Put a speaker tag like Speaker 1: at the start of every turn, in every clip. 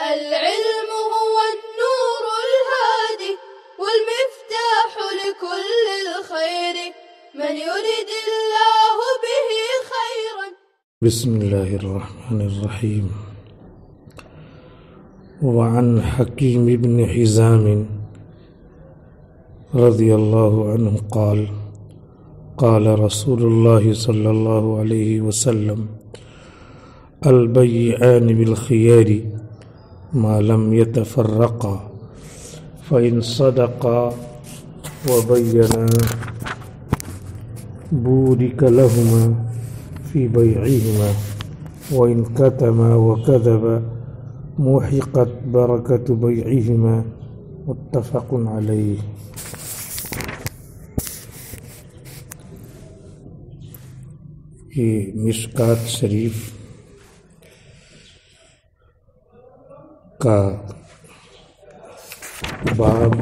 Speaker 1: العلم هو النور الهادي والمفتاح لكل الخير من يرد الله به خيرا.
Speaker 2: بسم الله الرحمن الرحيم. وعن حكيم بن حزام رضي الله عنه قال قال رسول الله صلى الله عليه وسلم البيعان بالخيار ما لم يتفرقا فإن صدقا وبينا بورك لهما في بيعهما وإن كتما وكذبا محقت بركة بيعهما متفق عليه. یہ مشکات شریف کا باب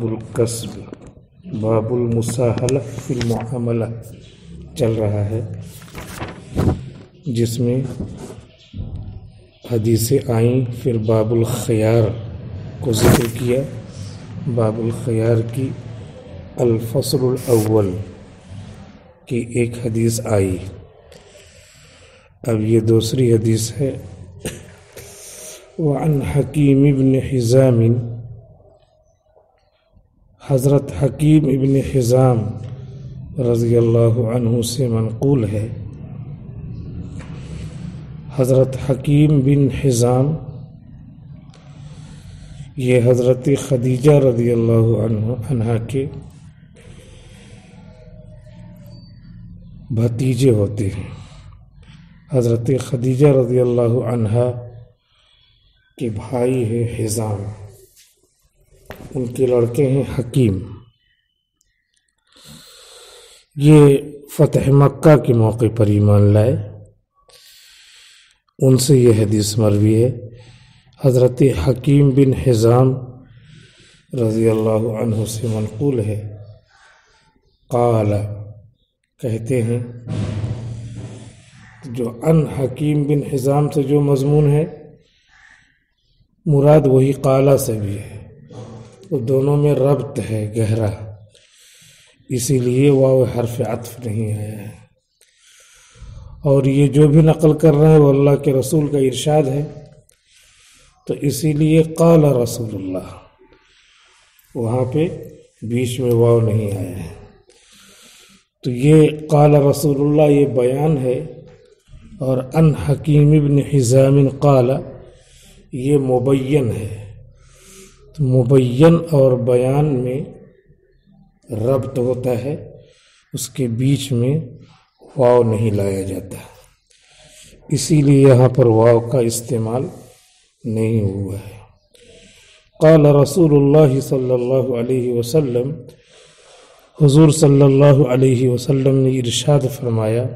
Speaker 2: الکسب باب المساہلہ فی المعاملہ چل رہا ہے، جس میں حدیثیں آئیں، پھر باب الخیار کو ذکر کیا. باب الخیار کی الفصل الاول کی ایک حدیث آئی. اب یہ دوسری حدیث ہے. وعن حکیم ابن حزام، حضرت حکیم ابن حزام رضی اللہ عنہ سے منقول ہے. حضرت حکیم بن حزام یہ حضرت خدیجہ رضی اللہ عنہا کے بھتیجے ہوتے ہیں. حضرت خدیجہ رضی اللہ عنہا کے بھائی ہیں حزام، ان کے لڑکے ہیں حکیم. یہ فتح مکہ کے موقع پر ایمان لائے. ان سے یہ حدیث مروی ہے. حضرت حکیم بن حزام رضی اللہ عنہ سے منقول ہے. قال کہتے ہیں، جو ان حکیم بن حزام سے جو مضمون ہے مراد وہی قالہ سے بھی ہے. وہ دونوں میں ربط ہے گہرا، اسی لیے واو حرف عطف نہیں آیا ہے. اور یہ جو بھی نقل کر رہے ہیں وہ اللہ کے رسول کا ارشاد ہے، تو اسی لیے قال رسول اللہ، وہاں پہ بیچ میں واو نہیں آیا ہے. تو یہ قال رسول اللہ یہ بیان ہے، اور ان حکیم ابن حزام قال یہ مبین ہے. تو مبین اور بیان میں ربط ہوتا ہے، اس کے بیچ میں واو نہیں لایا جاتا، اسی لیے یہاں پر واو کا استعمال نہیں ہوا ہے. قال رسول اللہ صلی اللہ علیہ وسلم، حضور صلی اللہ علیہ وسلم نے ارشاد فرمایا.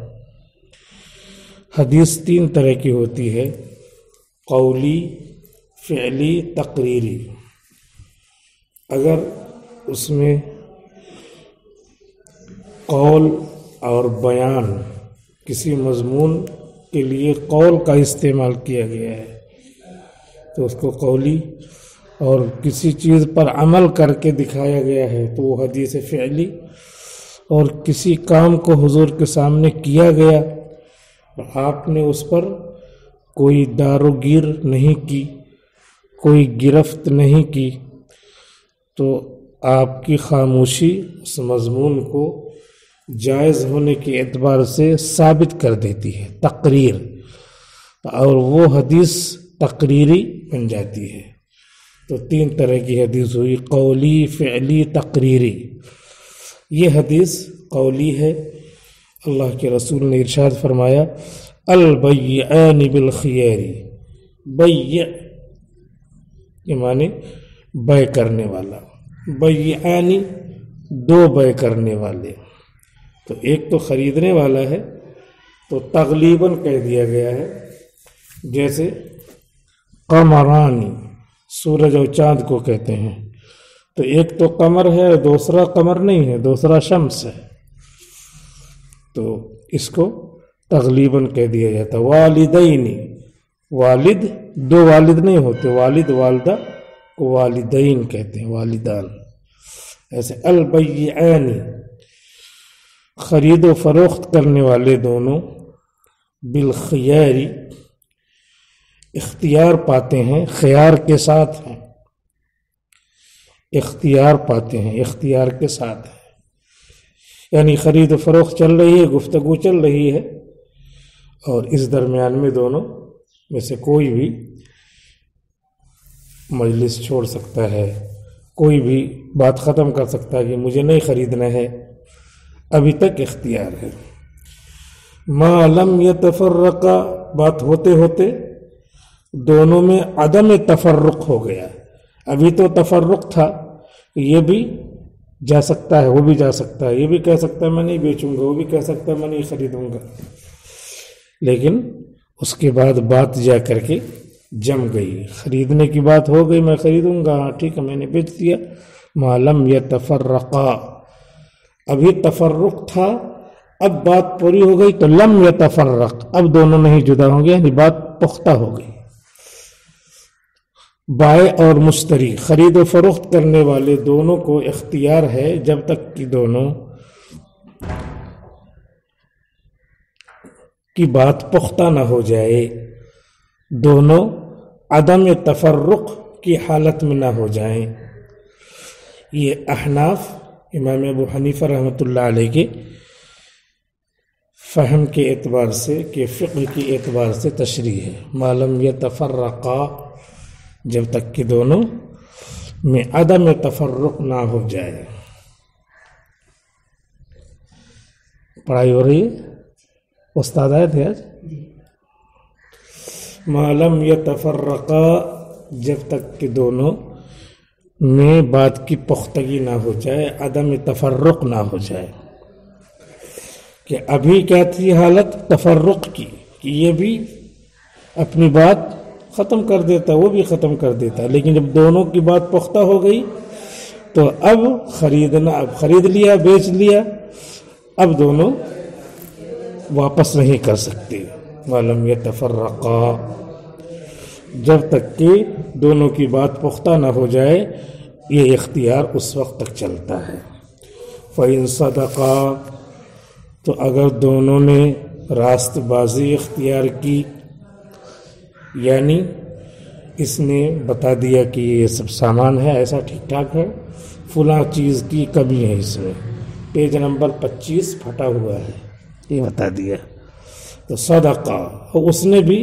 Speaker 2: حدیث تین طرح کی ہوتی ہے، قولی، فعلی، تقریری. اگر اس میں قول اور بیان کسی مضمون کے لیے قول کا استعمال کیا گیا ہے تو اس کو قولی، اور کسی چیز پر عمل کر کے دکھایا گیا ہے تو وہ حدیث فعلی، اور کسی کام کو حضور کے سامنے کیا گیا اور آپ نے اس پر کوئی داروگیر نہیں کی، کوئی گرفت نہیں کی، تو آپ کی خاموشی اس مضمون کو جائز ہونے کے اعتبار سے ثابت کر دیتی ہے، تقریر، اور وہ حدیث تقریری بن جاتی ہے. تو تین طرح کی حدیث ہوئی، قولی، فعلی، تقریری. یہ حدیث قولی ہے. اللہ کے رسول نے ارشاد فرمایا البیعان بالخیار. بیع یہ معنی بے کرنے والا، بیعان دو بے کرنے والے. تو ایک تو خریدنے والا ہے تو تغلیباً کہہ دیا گیا ہے، جیسے قمرانی، سورج اور چاند کو کہتے ہیں. تو ایک تو قمر ہے، دوسرا قمر نہیں ہے، دوسرا شمس ہے. تو اس کو تغلیباً کہہ دیا جاتا. والدین، والد دو والد نہیں ہوتے، والد والدہ کو والدین کہتے ہیں، والدان. ایسے البیعان، خرید و فروخت کرنے والے دونوں، بالخیار، اختیار پاتے ہیں، خیار کے ساتھ ہیں، اختیار پاتے ہیں، اختیار کے ساتھ ہیں. یعنی خرید و فروخت چل رہی ہے، گفتگو چل رہی ہے، اور اس درمیان میں دونوں میں سے کوئی بھی مجلس چھوڑ سکتا ہے، کوئی بھی بات ختم کر سکتا ہے کہ مجھے نہیں خریدنا ہے، ابھی تک اختیار ہے. ما لم یتفرقا، بات ہوتے ہوتے دونوں میں عدم تفرق ہو گیا. ابھی تو تفرق تھا، یہ بھی جا سکتا ہے، وہ بھی جا سکتا ہے، یہ بھی کہہ سکتا ہے میں نہیں بیچوں گا، وہ بھی کہہ سکتا ہے میں نہیں خریدوں گا، لیکن اس کے بعد بات جا کر کے جم گئی، خریدنے کی بات ہو گئی، میں خریدوں گا، ہاں ٹھیک ہے میں نے بیچ دیا. ما لم یتفرقا، ابھی تفرق تھا، اب بات پوری ہو گئی تو لم یتفرق، اب دونوں نہیں جدا ہوں گے، یعنی بات پختہ ہو گئی. بائع اور مشتری، خرید و فروخت کرنے والے دونوں کو اختیار ہے جب تک کہ دونوں کی بات پختہ نہ ہو جائے، دونوں عدم تفرق کی حالت میں نہ ہو جائیں. یہ احناف، امام ابو حنیفہ رحمۃ اللہ علیہ کے فہم کے اعتبار سے، کہ فقہ کی اعتبار سے تشریح ہے. ما لم یتفرقا، جب تک کہ دونوں میں عدم تفرق نہ ہو جائے. پڑھائی ہو رہی ہے؟ استاد آئے تھے آج؟ ما لم یتفرقا، جب تک کہ دونوں میں بات کی پختگی نہ ہو جائے، عدم تفرق نہ ہو جائے. کہ ابھی کیا تھی حالت تفرق کی، کہ یہ بھی اپنی بات ختم کر دیتا، وہ بھی ختم کر دیتا، لیکن جب دونوں کی بات پختہ ہو گئی تو اب خریدنا، اب خرید لیا، بیچ لیا، اب دونوں واپس نہیں کر سکتے. وَلَمْ يَتَفَرَّقَا، جب تک کہ دونوں کی بات پختہ نہ ہو جائے، یہ اختیار اس وقت تک چلتا ہے. فَإِن صَدَقَا، تو اگر دونوں نے راست بازی اختیار کی، یعنی اس نے بتا دیا کہ یہ سب سامان ہے، ایسا ٹھیک ٹھاک ہے، فلاں چیز کی کمی ہے، اس میں پیج نمبر 25 پھٹا ہوا ہے، یہ بتا دیا، تو صدقہ، اس نے بھی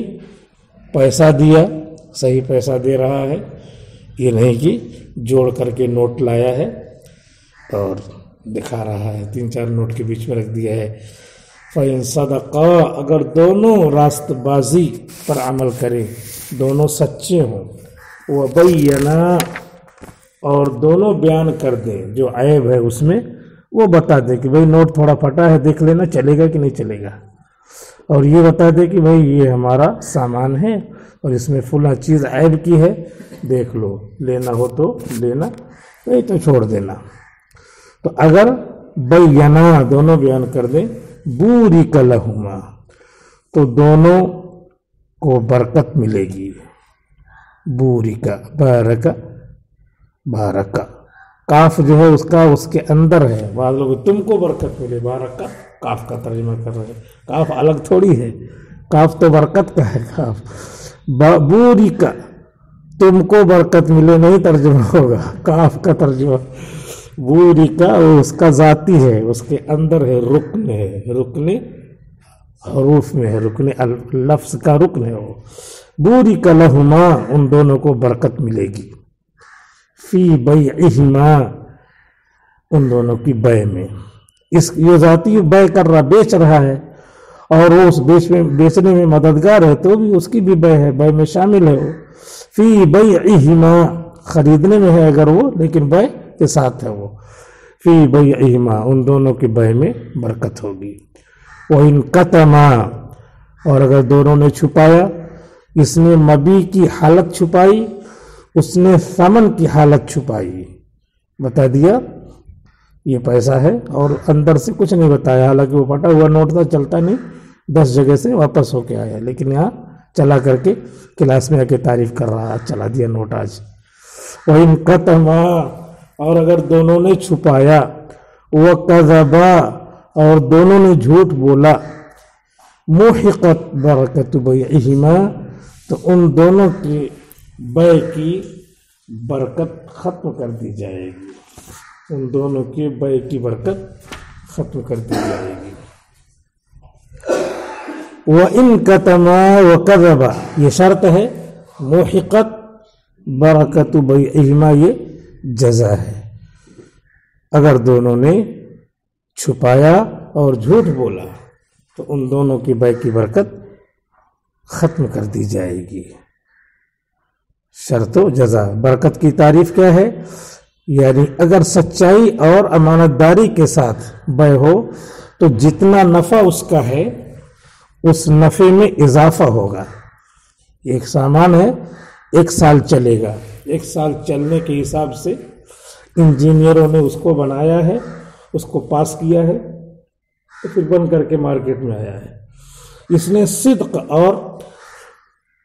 Speaker 2: پیسہ دیا، صحیح پیسہ دے رہا ہے، یہ نہیں کہ جوڑ کر کے نوٹ لایا ہے اور دکھا رہا ہے، 3-4 نوٹ کے بیچ میں رکھ دیا ہے. فَإِن صَدَقَا، اگر دونوں راست بازی پر عمل کریں، دونوں سچے ہوں، وَبَيَّنَا، اور دونوں بیان کر دیں جو عیب ہے اس میں، وہ بتا دے کہ بھئی نوٹ تھوڑا پھٹا ہے، دیکھ لینا چلے گا کہ نہیں چلے گا، اور یہ بتا دے کہ بھئی یہ ہمارا سامان ہے اور اس میں فلاں چیز عیب کی ہے، دیکھ لو، لینا ہو تو لینا، نہیں تو چھوڑ دینا. تو اگر بینا، دونوں بیان کر دیں، بورک لہما، تو دونوں کو برکت ملے گی. بورکا، بارکا، بارکا، کاف جو ہے اس کے اندر ہے، بعض لوگ تم کو برکت ملے، بارکا کاف کا ترجمہ کر رہے ہیں، کاف الگ تھوڑی ہے، کاف تو برکت کا ہے. کاف بورکا، تم کو برکت ملے نہیں ترجمہ ہوگا، کاف کا ترجمہ. بورکا اس کا ذاتی ہے، اس کے اندر ہے، رکن ہے، رکن حروف میں ہے، رکن لفظ کا رکن ہے وہ. بورک لہما، ان دونوں کو برکت ملے گی. فی بیعہما، ان دونوں کی بیع میں. یہ ذاتی بیع کر رہا، بیچ رہا ہے، اور وہ اس بیچنے میں مددگار ہے، تو بھی اس کی بھی بیع ہے، بیع میں شامل ہے وہ. فی بیعہما، خریدنے میں ہے اگر وہ، لیکن بیع کے ساتھ ہے وہ. فی بیعہما، ان دونوں کی بیع میں برکت ہوگی. وَإِن كَتَمَا، اور اگر دونوں نے چھپایا، اس نے مبی کی حالت چھپائی، اس نے ثمن کی حالت چھپائی، بتا دیا یہ پیسہ ہے اور اندر سے کچھ نہیں بتایا، حالانکہ وہ پھٹا ہوا نوٹ تھا، چلتا نہیں، 10 جگہ سے واپس ہو کے آیا، لیکن یہاں چلا کر کے کلاس میں آ کے تعریف کر رہا، چلا دیا نوٹ آج۔ وَإِن كَتَمَا، اور اگر دونوں نے چھپایا، وَكَذَبَا، اور دونوں نے جھوٹ بولا، مُحِقَتْ بَرَكَتُ بَيْعِهِمَا، تو ان دونوں کی بیع کی برکت ختم کر دی جائے گی، ان دونوں کی بیع کی برکت ختم کر دی جائے گی۔ وَإِن كَتَمَا وَكَذَبَا، یہ شرط ہے، مُحِقَتْ بَرَكَتُ بَيْعِهِمَا یہ جزا ہے۔ اگر دونوں نے چھپایا اور جھوٹ بولا تو ان دونوں کی بیع کی برکت ختم کر دی جائے گی۔ شرط و جزا، برکت کی تعریف کیا ہے؟ یعنی اگر سچائی اور امانت داری کے ساتھ بیع ہو تو جتنا نفع اس کا ہے اس نفع میں اضافہ ہوگا۔ ایک سامان ہے، 1 سال چلے گا، 1 سال چلنے کے حساب سے انجینئروں نے اس کو بنایا ہے، اس کو پاس کیا ہے، تو پھر بن کر کے مارکیٹ میں آیا ہے۔ اس نے صدق اور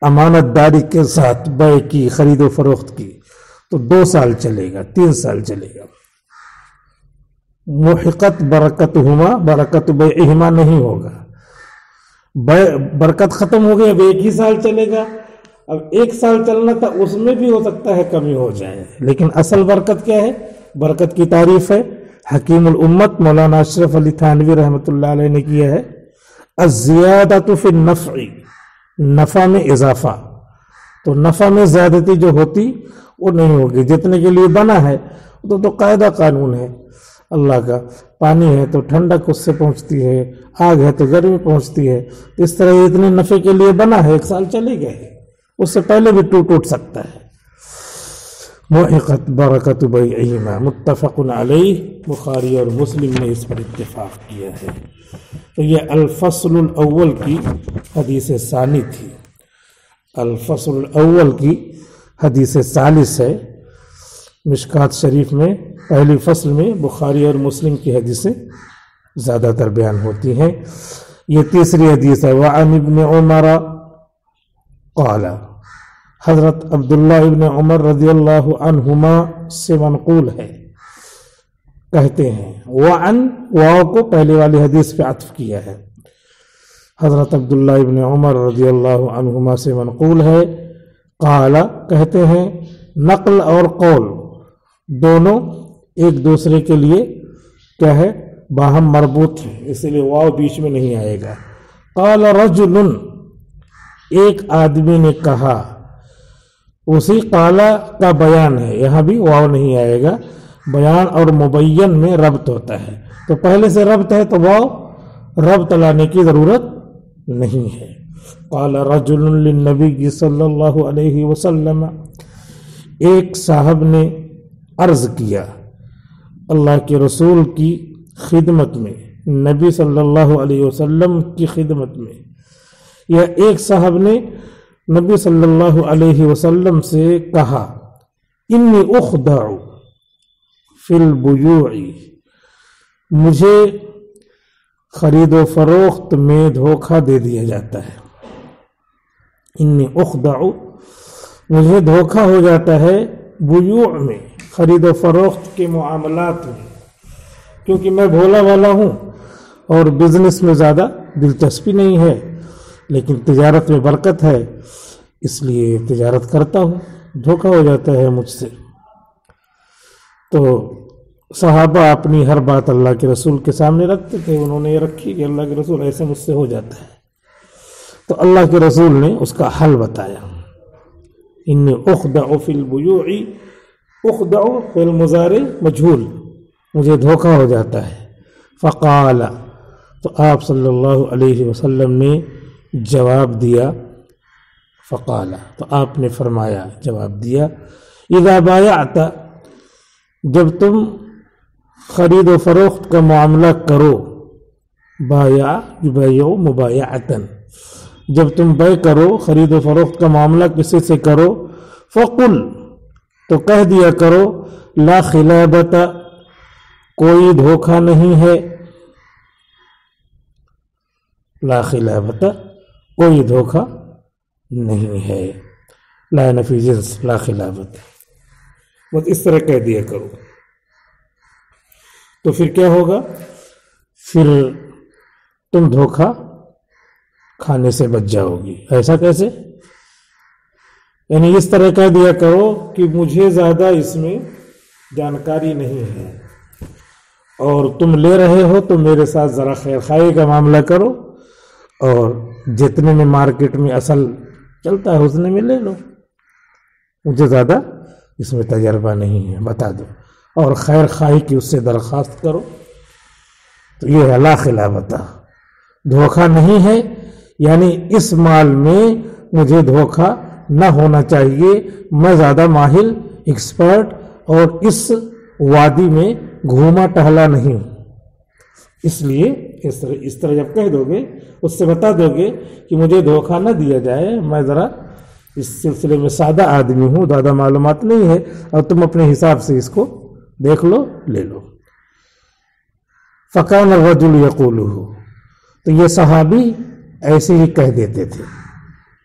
Speaker 2: امانت داری کے ساتھ بیع کی، خرید و فروخت کی، تو 2 سال چلے گا، 3 سال چلے گا۔ محقت برکتہما، برکت بیعہما نہیں ہوگا، برکت ختم ہو گئی، اب 1 ہی سال چلے گا۔ اب 1 سال چلنا تھا، اس میں بھی ہو سکتا ہے کمی ہو جائے، لیکن اصل برکت کیا ہے؟ برکت کی تعریف ہے حکیم الامت مولانا اشرف علی تھانوی رحمۃ اللہ علیہ نے کیا ہے، الزیادۃ فی النفع، نفع میں اضافہ۔ تو نفع میں زیادتی جو ہوتی وہ نہیں ہوگی، جتنے کے لیے بنا ہے تو قاعدہ قانون ہے اللہ کا، پانی ہے تو ٹھنڈک اس سے پہنچتی ہے، آگ ہے تو گرمی پہنچتی ہے، اس طرح یہ اتنے نفع کے لیے بنا ہے، 1 سال چلے گئے، اس سے پہلے بھی ٹوٹ سکتا ہے۔ محقت برکت بیعہما، متفق علیہ، بخاری اور مسلم نے اس پر اتفاق کیا ہے۔ تو یہ الفصل الاول کی حدیث ثانی تھی، الفصل الاول کی حدیث ثالث ہے۔ مشکات شریف میں پہلی فصل میں بخاری اور مسلم کی حدیثیں زیادہ تر بیان ہوتی ہیں۔ یہ تیسری حدیث ہے۔ وعن ابن عمر قال، حضرت عبداللہ ابن عمر رضی اللہ عنہما سے منقول ہے، کہتے ہیں، وعن، واو کو پہلے والی حدیث پہ عطف کیا ہے، حضرت عبداللہ ابن عمر رضی اللہ عنہما سے منقول ہے، قال، کہتے ہیں، نقل اور قول دونوں ایک دوسرے کے لیے کیا ہے؟ باہم مربوط ہے، اس لیے واو بیچ میں نہیں آئے گا۔ قال رجل، ایک آدمی نے کہا، اسی قالا کا بیان ہے، یہاں بھی واو نہیں آئے گا، بیان اور مبین میں ربط ہوتا ہے، تو پہلے سے ربط ہے تو واو ربط لانے کی ضرورت نہیں ہے۔ قال رجل للنبی صلی اللہ علیہ وسلم، ایک صاحب نے عرض کیا اللہ کے رسول کی خدمت میں، نبی صلی اللہ علیہ وسلم کی خدمت میں، یا ایک صاحب نے نبی صلی اللہ علیہ وسلم سے کہا، انی اخدع فی البیوع، مجھے خرید و فروخت میں دھوکہ دے دیا جاتا ہے، انی اخدع، مجھے دھوکہ ہو جاتا ہے بیوع میں، خرید و فروخت کے معاملات میں، کیونکہ میں بھولا والا ہوں اور بزنس میں زیادہ دلچسپی نہیں ہے، لیکن تجارت میں برکت ہے، اس لیے تجارت کرتا ہوں، دھوکہ ہو جاتا ہے مجھ سے۔ تو صحابہ اپنی ہر بات اللہ کے رسول کے سامنے رکھتے تھے، انہوں نے یہ رکھی کہ اللہ کے رسول ایسے مجھ سے ہو جاتا ہے، تو اللہ کے رسول نے اس کا حل بتایا، انی اخدع فی البیوع، اخدع فعل مضارع مجہول، مجھے دھوکہ ہو جاتا ہے، فقال، تو آپ صلی اللہ علیہ وسلم نے جواب دیا، فقال، تو آپ نے فرمایا، جواب دیا، اذا بایعت، جب تم خرید و فروخت کا معاملہ کرو، بایع یبایع مبایعۃ، جب تم بیع کرو، خرید و فروخت کا معاملہ کسی سے کرو، فقل، تو کہہ دیا کرو، لا خلابۃ، کوئی دھوکہ نہیں ہے، لا خلافت، کوئی دھوکہ نہیں ہے، لا نفی جنس لا خلافت، بس اس طرح کہہ دیا کرو. تو پھر کیا ہوگا؟ پھر تم دھوکہ کھانے سے بچ جاؤ گی. ایسا کیسے؟ یعنی اس طرح کہہ دیا کرو کہ مجھے زیادہ اس میں جانکاری نہیں ہے اور تم لے رہے ہو تو میرے ساتھ ذرا خیر خواہی کا معاملہ کرو، اور جتنے میں مارکیٹ میں اصل چلتا ہے اتنے میں لے لو، مجھے زیادہ اس میں تجربہ نہیں ہے، بتا دو، اور خیر خواہی کی اس سے درخواست کرو. تو یہ ہے لا خلافت، دھوکہ نہیں ہے. یعنی اس مال میں مجھے دھوکہ نہ ہونا چاہیے، میں زیادہ ماہر ایکسپرٹ اور اس وادی میں گھوما ٹہلا نہیں. اس لیے اس طرح جب کہہ دو گے، اس سے بتا دو گے کہ مجھے دھوکہ نہ دیا جائے، میں ذرا اس سلسلے میں سادہ آدمی ہوں، زیادہ معلومات نہیں ہے، اور تم اپنے حساب سے اس کو دیکھ لو، لے لو. فَكَانَ الرَّجُلُ يَقُولُهُ، تو یہ صحابی ایسے ہی کہہ دیتے تھے،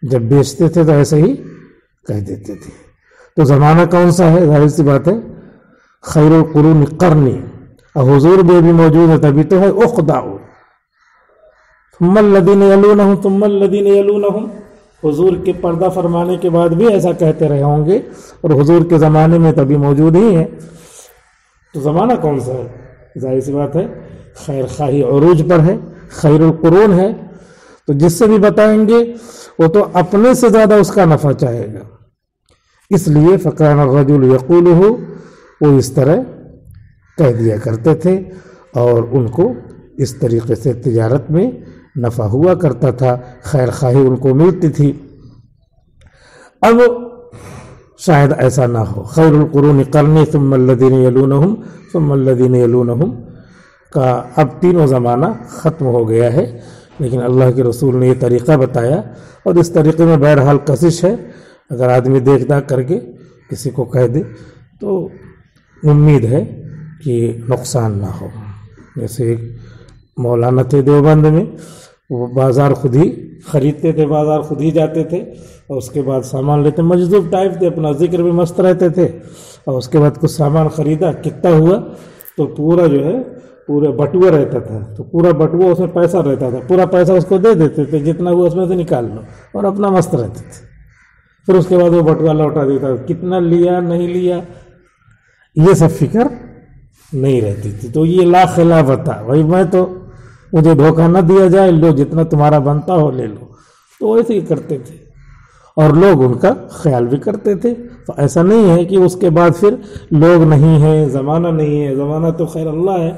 Speaker 2: جب بیچتے تھے تو ایسے ہی کہہ دیتے تھے. تو زمانہ کون سا ہے؟ ظاہر سی بات ہے خیر القرون قرنی، اور حضور بھی موجود ہے تبھی تو ہے اقدع ثم الذین یلونہم ثم الذین یلونہم. حضور کے پردہ فرمانے کے بعد بھی ایسا کہتے رہے ہوں گے، اور حضور کے زمانے میں تبھی موجود ہی ہیں. تو زمانہ کون سا ہے؟ ظاہر سی بات ہے خیر خواہی عروج پر ہے، خیر القرون ہے. تو جس سے بھی بتائیں گے وہ تو اپنے سے زیادہ اس کا نفع چاہے گا. اس لیے فکان الرجل یقولہ، وہ اس طرح کہہ دیا کرتے تھے، اور ان کو اس طریقے سے تجارت میں نفع ہوا کرتا تھا، خیر خواہی ان کو ملتی تھی. اب شاید ایسا نہ ہو. خیر القرون قرنی ثم الذین یلونہم ثم الذین یلونہم کا اب تینوں زمانہ ختم ہو گیا ہے، لیکن اللہ کے رسول نے یہ طریقہ بتایا، اور اس طریقے میں بہرحال کشش ہے. اگر آدمی دیکھ داکھ کر کے کسی کو کہہ دے تو امید ہے کہ نقصان نہ ہو. جیسے ایک مولانا تھے دیوبند میں، وہ بازار خود ہی خریدتے تھے، بازار خود ہی جاتے تھے، اور اس کے بعد سامان لیتے، مجذوب ٹائپ تھے، اپنا ذکر میں مست رہتے تھے. اور اس کے بعد کچھ سامان خریدا، کتنا ہوا تو پورا جو ہے پورا بٹوا رہتا تھا، تو پورا بٹوا اس میں پیسہ رہتا تھا، پورا پیسہ اس کو دے دیتے تھے، جتنا ہوا اس میں سے نکال لو، اور اپنا مست رہتے تھے. پھر اس کے بعد وہ بٹوا لوٹا دیتا، کتنا لیا نہیں لیا یہ سب فکر نہیں رہتی تھی. تو یہ لا خلافت تھا، بھائی میں تو مجھے دھوکہ نہ دیا جائے، لو جتنا تمہارا بنتا ہو لے لو. تو ایسے ہی کرتے تھے، اور لوگ ان کا خیال بھی کرتے تھے. ایسا نہیں ہے کہ اس کے بعد پھر لوگ نہیں ہیں، زمانہ نہیں ہے. زمانہ تو خیر اللہ ہے.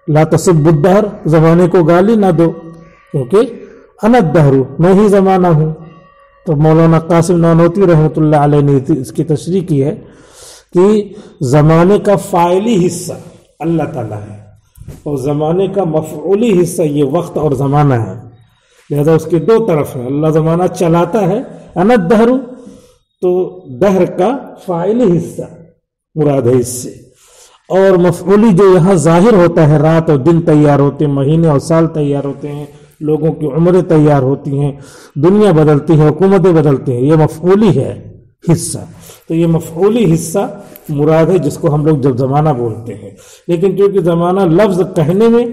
Speaker 2: لا تسب الدہر، زمانے کو گالی نہ دو، کیونکہ انا الدہر، میں ہی زمانہ ہوں. تو مولانا قاسم نانوتوی رحمۃ اللہ علیہ نے اس کی تشریح کی ہے کہ زمانے کا فاعلی حصہ اللہ تعالیٰ ہے، اور زمانے کا مفعولی حصہ یہ وقت اور زمانہ ہے. لہذا اس کے دو طرف ہیں. اللہ زمانہ چلاتا ہے، انا الدہر، تو دہر کا فاعلی حصہ مراد ہے اس سے. اور مفعولی جو یہاں ظاہر ہوتا ہے، رات اور دن تیار ہوتے ہیں، مہینے اور سال تیار ہوتے ہیں، لوگوں کی عمریں تیار ہوتی ہیں، دنیا بدلتی ہے، حکومتیں بدلتی ہیں، یہ مفعولی ہے حصہ. تو یہ مفعولی حصہ مراد ہے جس کو ہم لوگ جب زمانہ بولتے ہیں. لیکن کیونکہ زمانہ لفظ کہنے میں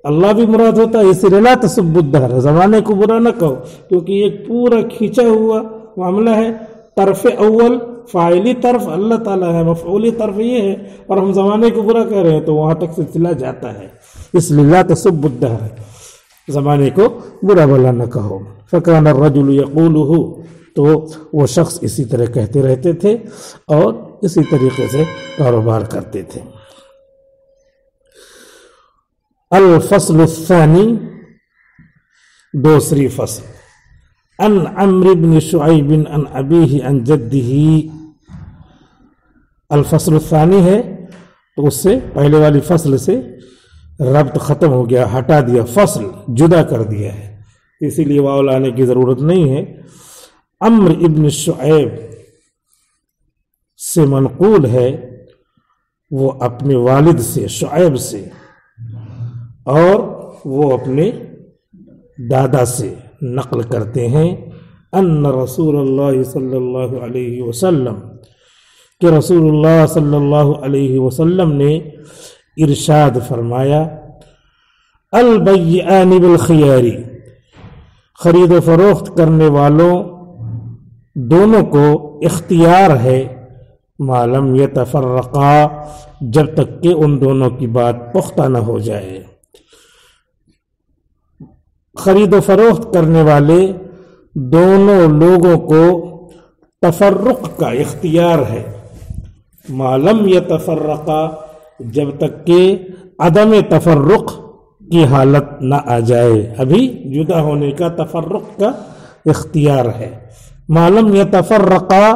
Speaker 2: اللہ بھی مراد ہوتا ہے، اس لیے لا تسب الدہر، زمانے کو برا نہ کہو، کیونکہ یہ پورا کھینچا ہوا معاملہ ہے. طرف اول فاعلی طرف اللہ تعالیٰ ہے، مفعولی طرف یہ ہے، اور ہم زمانے کو برا کہہ رہے ہیں تو وہاں تک سلسلہ جاتا ہے. اس لیے لا تسب الدہر، زمانے کو برا بلا نہ کہو. فکان الرجل یقولہ، تو وہ شخص اسی طرح کہتے رہتے تھے اور اسی طریقے سے کاروبار کرتے تھے. الفصل الثانی، دوسری فصل. عن عمرو بن شعیب عن ابیہ عن جدہ. الفصل الثانی ہے تو اس سے پہلے والی فصل سے ربط ختم ہو گیا، ہٹا دیا، فصل جدا کر دیا ہے، اسی لیے واو لانے کی ضرورت نہیں ہے. عمرو ابن شعیب سے منقول ہے، وہ اپنے والد سے شعیب سے، اور وہ اپنے دادا سے نقل کرتے ہیں ان رسول اللہ صلی اللہ علیہ وسلم کہ رسول اللہ صلی اللہ علیہ وسلم نے ارشاد فرمایا البیعان بالخیار، خرید و فروخت کرنے والوں دونوں کو اختیار ہے ما لم یتفرقا، جب تک کہ ان دونوں کی بات پختہ نہ ہو جائے۔ خرید و فروخت کرنے والے دونوں لوگوں کو تفرق کا اختیار ہے ما لم یتفرقا، جب تک کہ عدم تفرق کی حالت نہ آ جائے، ابھی جدا ہونے کا تفرق کا اختیار ہے۔ ما لم یتفرقا،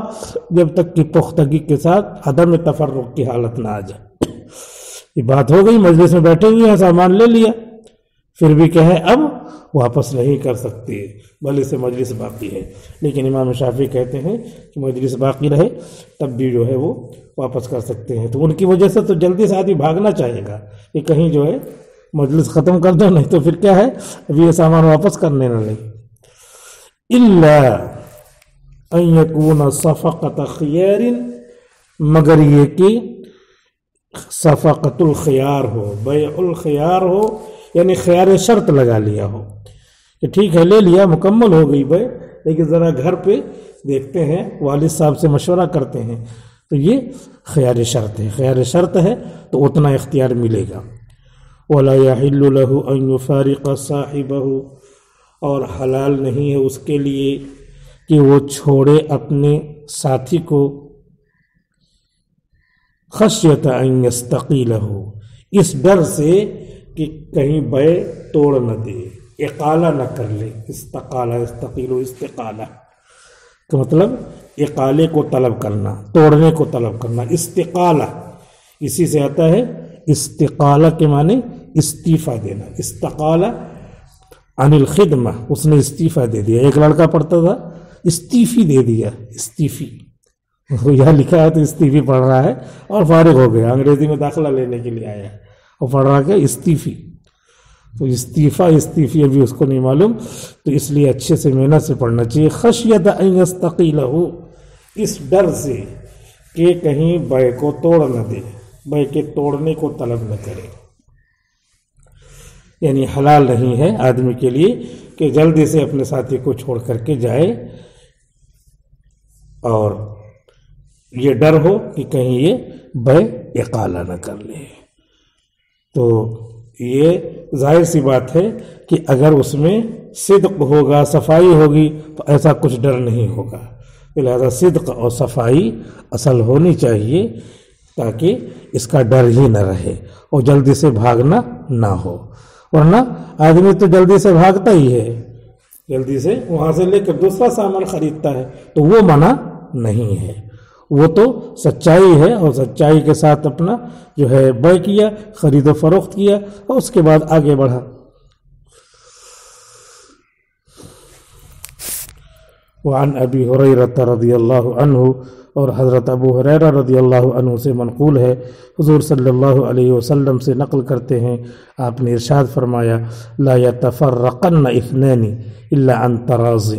Speaker 2: جب تک کہ پختگی کے ساتھ عدم تفرق کی حالت نہ آ جائے۔ یہ بات ہو گئی، مجلس میں بیٹھے ہوئے ہیں، سامان لے لیا، پھر بھی کہیں اب واپس نہیں کر سکتے بھلے سے مجلس باقی ہے، لیکن امام شافعی کہتے ہیں کہ مجلس باقی رہے تب بھی جو ہے وہ واپس کر سکتے ہیں۔ تو ان کی وجہ سے تو جلدی سے آدمی بھاگنا چاہے گا کہ کہیں جو ہے مجلس ختم کر دو، نہیں تو پھر کیا ہے ابھی یہ سامان واپس کرنے نہ لگے۔ الا ان یکون صفقۃ خیار، مگر یہ کہ صفقۃ الخیار ہو، بیع الخیار ہو، یعنی خیار شرط لگا لیا ہو کہ ٹھیک ہے لے لیا، مکمل ہو گئی بیع، لیکن ذرا گھر پہ دیکھتے ہیں، والد صاحب سے مشورہ کرتے ہیں، تو یہ خیار شرط ہے۔ خیار شرط ہے تو اتنا اختیار ملے گا۔ وَلَا يَحِلُّ لَهُ أَن يُفَارِقَ صَاحِبَهُ، اور حلال نہیں ہے اس کے لیے کہ وہ چھوڑے اپنے ساتھی کو، خشیۃ ان یستقیلہ، اس ڈر سے کہ کہیں بیع توڑ نہ دے، اقالہ نہ کر لے۔ استقالہ، استقیل و استقالہ کا مطلب اقالے کو طلب کرنا، توڑنے کو طلب کرنا۔ استقالہ اسی سے آتا ہے، استقالہ کے معنی استعفیٰ دینا۔ استقالہ عن الخدمہ، اس نے استعفیٰ دے دیا۔ ایک لڑکا پڑھتا تھا استعفی دے دیا، استعفی، یہاں لکھا ہے تو استعفی پڑھ رہا ہے اور فارغ ہو گیا، انگریزی میں داخلہ لینے کے لیے آیا اور پڑھ رہا کہ استعفی، تو استعفی ابھی اس کو نہیں معلوم، تو اس لیے اچھے سے محنت سے پڑھنا چاہیے۔ خشیۃ ان یستقیلہ، اس ڈر سے کہ کہیں بیع کو توڑ نہ دے، بیع کے توڑنے کو طلب نہ کرے۔ یعنی حلال نہیں ہے آدمی کے لیے کہ جلدی سے اپنے ساتھی کو چھوڑ کر کے جائے اور یہ ڈر ہو کہ کہیں یہ بیع اقالہ نہ کر لے۔ تو یہ ظاہر سی بات ہے کہ اگر اس میں صدق ہوگا، صفائی ہوگی، تو ایسا کچھ ڈر نہیں ہوگا۔ لہذا صدق اور صفائی اصل ہونی چاہیے تاکہ اس کا ڈر ہی نہ رہے اور جلدی سے بھاگنا نہ ہو، ورنہ آدمی تو جلدی سے بھاگتا ہی ہے، جلدی سے وہاں سے لے کر دوسرا سامان خریدتا ہے، تو وہ منع نہیں ہے، وہ تو سچائی ہے، اور سچائی کے ساتھ اپنا جو ہے بیع کیا، خرید و فروخت کیا اور اس کے بعد آگے بڑھا۔ وعن ابی ہریرہ رضی اللہ عنہ، اور حضرت ابو ہریرہ رضی اللہ عنہ سے منقول ہے، حضور صلی اللہ علیہ وسلم سے نقل کرتے ہیں، آپ نے ارشاد فرمایا لا یتفرقن اثنان الا عن تراض،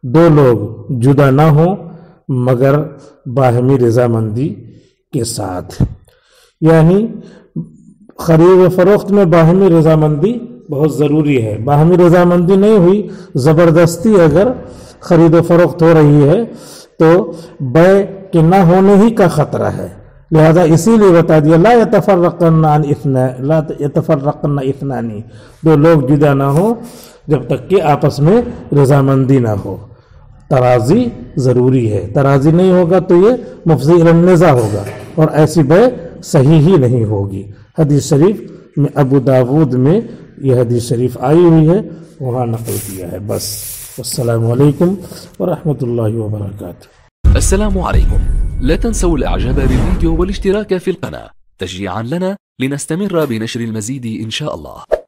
Speaker 2: دو لوگ جدا نہ ہوں مگر باہمی رضامندی کے ساتھ۔ یعنی خرید و فروخت میں باہمی رضامندی بہت ضروری ہے۔ باہمی رضامندی نہیں ہوئی، زبردستی اگر خرید و فروخت ہو رہی ہے تو بیع کے نہ ہونے ہی کا خطرہ ہے، لہذا اسی لیے بتا دیا لا یتفرقن اثنان، دو لوگ جدا نہ ہوں جب تک کہ آپس میں رضامندی نہ ہو۔ ترازی ضروری ہے، ترازی نہیں ہوگا تو یہ مفضی الی النزاع ہوگا اور ایسی بیع صحیح ہی نہیں ہوگی۔ حدیث شریف میں ابو داود میں یہ حدیث شریف آئی ہوئی ہے، وہاں نقل کیا ہے۔ بس السلام علیکم ورحمۃ اللہ وبرکاتہ۔
Speaker 3: السلام عليكم، لا تنسوا الاعجاب بالفيديو والاشتراك في القناة تشجيعا لنا لنستمر بنشر المزيد إن شاء الله.